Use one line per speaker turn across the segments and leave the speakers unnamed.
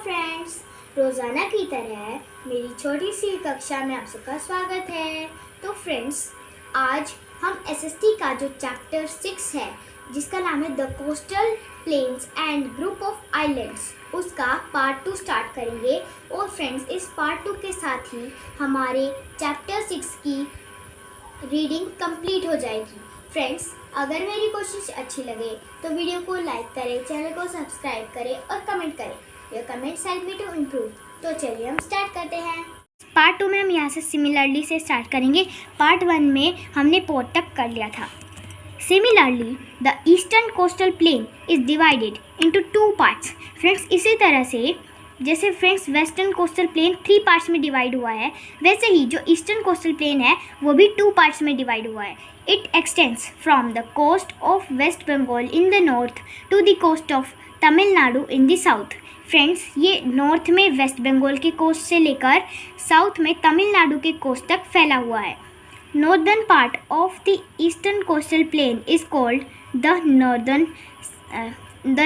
Friends, रोज़ाना की तरह मेरी छोटी सी कक्षा में आप सबका स्वागत है। तो फ्रेंड्स, आज हम एसएसटी का जो चैप्टर 6 है जिसका नाम है the coastal plains and group of islands, उसका पार्ट 2 स्टार्ट करेंगे। और फ्रेंड्स, इस पार्ट 2 के साथ ही हमारे चैप्टर 6 की रीडिंग कंप्लीट हो जाएगी। फ्रेंड्स, अगर मेरी कोशिश अच्छी लगे तो वीडियो को लाइक करें, चैनल को सब्सक्राइब करें और कमेंट करें। Your comments help me to improve. तो चलिए हम स्टार्ट करते हैं। पार्ट 2 में हम यहाँ से सिमिलरली से स्टार्ट करेंगे। पार्ट 1 में हमने पोर्ट तक कर लिया था। Similarly the eastern coastal plain is divided into 2 parts. Friends, इसी तरह से जैसे friends western coastal plane 3 parts में डिवाइड हुआ है, वैसे ही जो ईस्टर्न कोस्टल प्लेन है वो भी 2 पार्ट्स में डिवाइड हुआ है। It extends from the coast of West Bengal in the north to the coast of Tamil Nadu in the south. Friends, ये नॉर्थ में वेस्ट बंगाल के कोस्ट से लेकर साउथ में तमिलनाडु के कोस्ट तक फैला हुआ है। Northern part of the eastern coastal plain is called the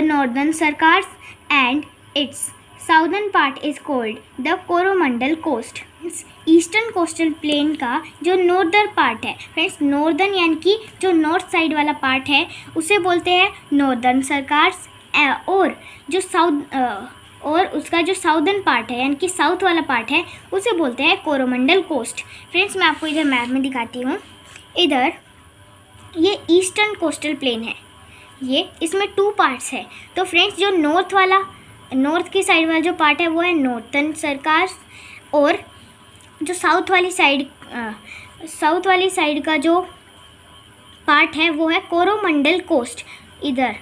northern Circars and its southern part is called the Coromandel coast. Eastern coastal plain का जो नॉर्दर्न पार्ट है, फ्रेंड्स नॉर्दर्न यानी कि जो नॉर्थ साइड वाला पार्ट है उसे बोलते हैं नॉर्दर्न सर्कार्स, और उसका जो साउदर्न पार्ट है यानी कि साउथ वाला पार्ट है उसे बोलते हैं कोरोमंडल कोस्ट। फ्रेंड्स, मैं आपको इधर मैप में दिखाती हूँ। इधर ये ईस्टर्न कोस्टल प्लेन है, ये इसमें 2 पार्ट्स है। तो फ्रेंड्स, जो नॉर्थ की साइड वाला जो पार्ट है वो है नॉर्थर्न सर्कार्स, और जो साउथ वाली साइड का जो पार्ट है वो है कोरोमंडल कोस्ट। इधर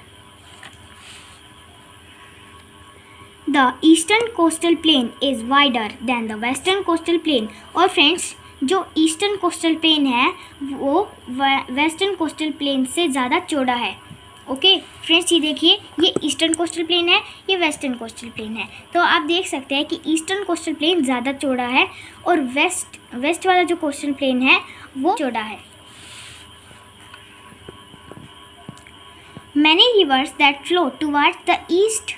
the eastern coastal plain is wider than the western coastal plain. और फ्रेंड्स, जो ईस्टर्न कोस्टल प्लेन है वो वेस्टर्न कोस्टल प्लेन से ज़्यादा चौड़ा है। ओके फ्रेंड्स, ये देखिए, ये ईस्टर्न कोस्टल प्लेन है, ये वेस्टर्न कोस्टल प्लेन है। तो आप देख सकते हैं कि ईस्टर्न कोस्टल प्लेन ज़्यादा चौड़ा है और वेस्ट वाला जो कोस्टल प्लेन है वो चौड़ा है। Many rivers that flow towards the east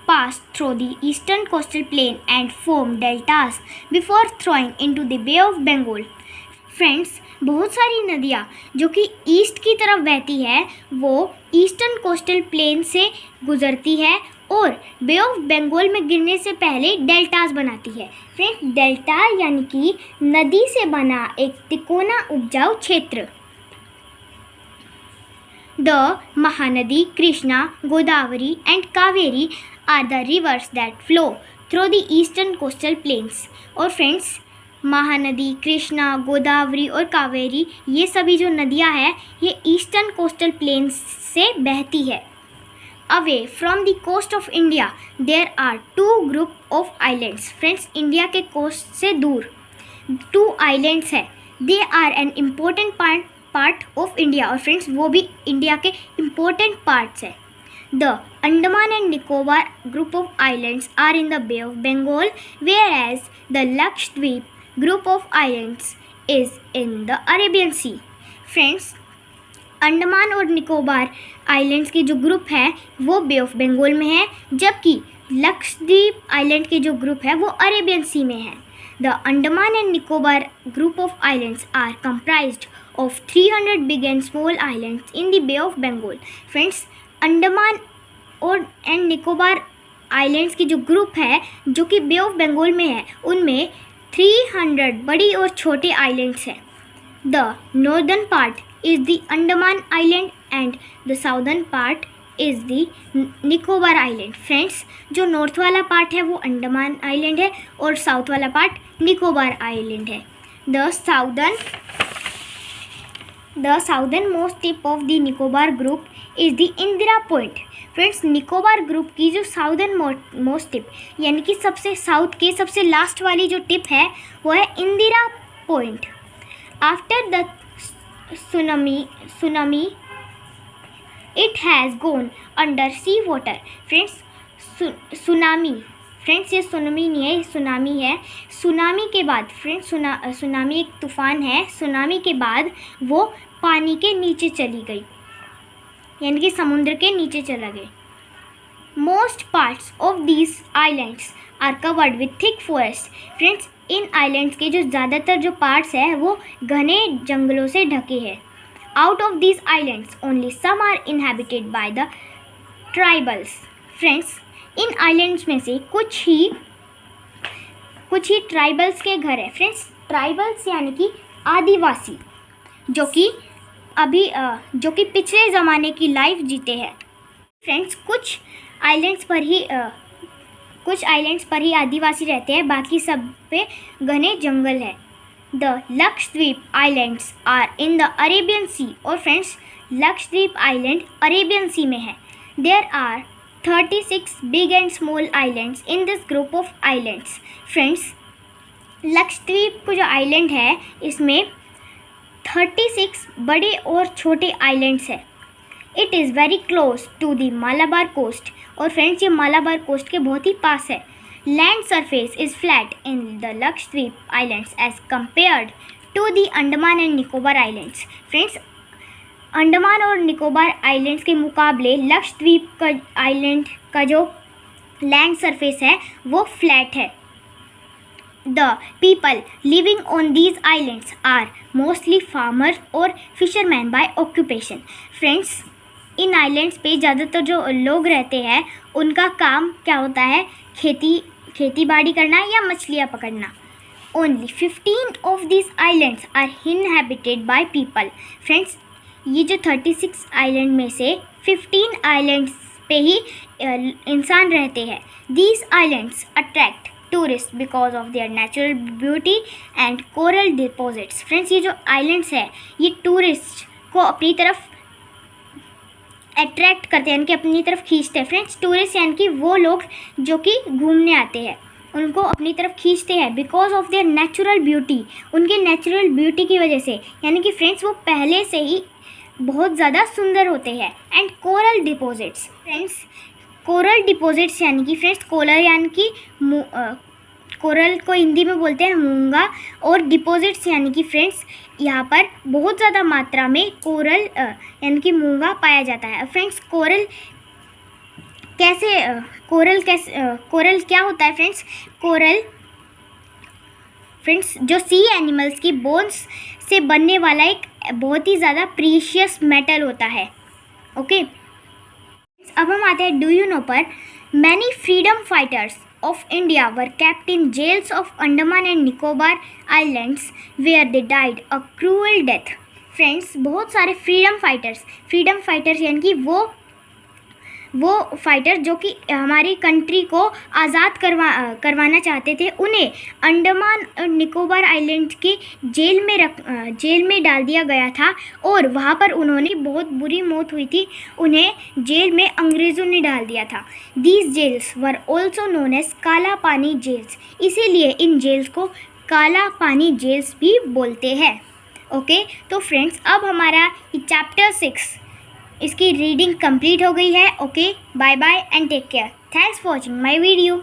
pass through the eastern coastal plain and form deltas before flowing into the Bay of Bengal. Friends, बहुत सारी नदियाँ जो कि ईस्ट की तरफ बहती है वो ईस्टर्न कोस्टल प्लेन से गुजरती है और बे ऑफ बंगाल में गिरने से पहले डेल्टास बनाती है। फ्रेंड्स, डेल्टा यानी कि नदी से बना एक तिकोना उपजाऊ क्षेत्र। The Mahanadi, Krishna, Godavari and Kaveri are the rivers that flow through the eastern coastal plains. और फ्रेंड्स, महानदी, कृष्णा, गोदावरी और कावेरी ये सभी जो नदियाँ हैं ये ईस्टर्न कोस्टल प्लेन्स से बहती है। Away from the coast of India there are 2 group of islands. Friends, India के कोस्ट से दूर 2 आइलैंड्स है। They are an important part of India. और फ्रेंड्स, वो भी इंडिया के इम्पोर्टेंट पार्ट्स है। The Andaman and Nicobar group of islands are in the Bay of Bengal, whereas the Lakshadweep group of islands is in the Arabian Sea. Friends, Andaman और Nicobar islands के जो group है वो बे ऑफ बंगाल में है, जबकि लक्षद्वीप आइलैंड के जो ग्रुप है वो अरेबियन सी में है। The Andaman and Nicobar group of islands are comprised of 300 big and small islands in the Bay of Bengal. Friends, Andaman और एंड निकोबार आइलैंड्स की जो ग्रुप है जो कि बे ऑफ बंगाल में है उनमें 300 बड़ी और छोटे आइलैंड्स हैं। The northern part is the Andaman island and the southern part is the Nicobar island. Friends, जो नॉर्थ वाला पार्ट है वो अंडमान आइलैंड है और साउथ वाला पार्ट निकोबार आइलैंड है। The southernmost tip of the Nicobar group is the Indira Point. Friends, Nicobar group की जो साउदर्न मोस्ट टिप यानी कि सबसे साउथ के सबसे लास्ट वाली जो टिप है वो है Indira Point. After the tsunami it has gone under sea water. Friends, tsunami, friends ये सुनामी नहीं है, ये सुनामी है। सुनामी के बाद फ्रेंड्स, सुनामी एक तूफ़ान है। सुनामी के बाद वो पानी के नीचे चली गई, यानी कि समुद्र के नीचे चला गई। Most parts of these islands are covered with thick forest. Friends, in islands के जो ज़्यादातर जो parts है वो घने जंगलों से ढके हैं. Out of these islands, only some are inhabited by the tribals. Friends, in islands में से कुछ ही ट्राइबल्स के घर हैं. फ्रेंड्स, ट्राइबल्स यानी कि आदिवासी, जो कि पिछले ज़माने की लाइफ जीते हैं. फ्रेंड्स, कुछ आइलैंड्स पर ही आदिवासी रहते हैं, बाकी सब पे घने जंगल है. The Lakshadweep islands are in the Arabian Sea. और friends, Lakshadweep island Arabian Sea में है. There are 36 big and small islands in this group of islands. Friends, Lakshadweep को जो आइलैंड है इसमें 36 बड़े और छोटे आइलैंड्स हैं. It is very close to the Malabar coast. और फ्रेंड्स, ये मालाबार कोस्ट के बहुत ही पास है. Land surface is flat in the Lakshadweep islands as compared to the Andaman and Nicobar islands. Friends, Andaman और निकोबार आइलैंड्स के मुकाबले लक्षद्वीप आइलैंड का जो लैंड सरफेस है वो फ्लैट है. The people living on these islands are mostly farmers और fishermen by occupation. Friends, in islands पे ज़्यादातर जो लोग रहते हैं उनका काम क्या होता है? खेती बाड़ी करना या मछलियाँ पकड़ना. Only 15 of these islands are inhabited by people. Friends, ये जो 36 आइलैंड में से 15 आइलैंड्स पे ही इंसान रहते हैं. These islands attract tourist because of their natural beauty and coral deposits. Friends, ये जो आइलैंड्स है ये टूरिस्ट को अपनी तरफ अट्रैक्ट करते हैं, यानी कि अपनी तरफ खींचते हैं. फ्रेंड्स, टूरिस्ट यानी कि वो लोग जो कि घूमने आते हैं उनको अपनी तरफ खींचते हैं because of their natural beauty. उनके नेचुरल ब्यूटी की वजह से, यानी कि फ्रेंड्स वो पहले से ही बहुत ज़्यादा सुंदर होते हैं. And coral deposits. Friends, coral deposits यानी कि फ्रेंड्स कोरल यानी कि कोरल को हिंदी में बोलते हैं मूंगा, और डिपॉजिट्स यानी कि फ्रेंड्स यहाँ पर बहुत ज़्यादा मात्रा में कोरल यानी कि मूंगा पाया जाता है. फ्रेंड्स, कोरल क्या होता है? फ्रेंड्स जो सी एनिमल्स की बोन्स से बनने वाला एक बहुत ही ज़्यादा प्रीशियस मेटल होता है. ओके, अब हम आते हैं डू यू नो पर. Many freedom fighters of India were kept in jails of Andaman and Nicobar Islands where they died a cruel death. Friends, बहुत सारे फ्रीडम फाइटर्स यानी कि वो फाइटर जो कि हमारी कंट्री को आज़ाद करवाना चाहते थे, उन्हें अंडमान और निकोबार आइलैंड के जेल में डाल दिया गया था और वहाँ पर उन्होंने बहुत बुरी मौत हुई थी. उन्हें जेल में अंग्रेज़ों ने डाल दिया था. These jails were also known as Kala Pani gels. इसीलिए इन जेल्स को काला पानी जेल्स भी बोलते हैं. ओके, तो फ्रेंड्स अब हमारा चैप्टर 6 इसकी रीडिंग कंप्लीट हो गई है. Okay, bye bye and take care. Thanks for watching my video.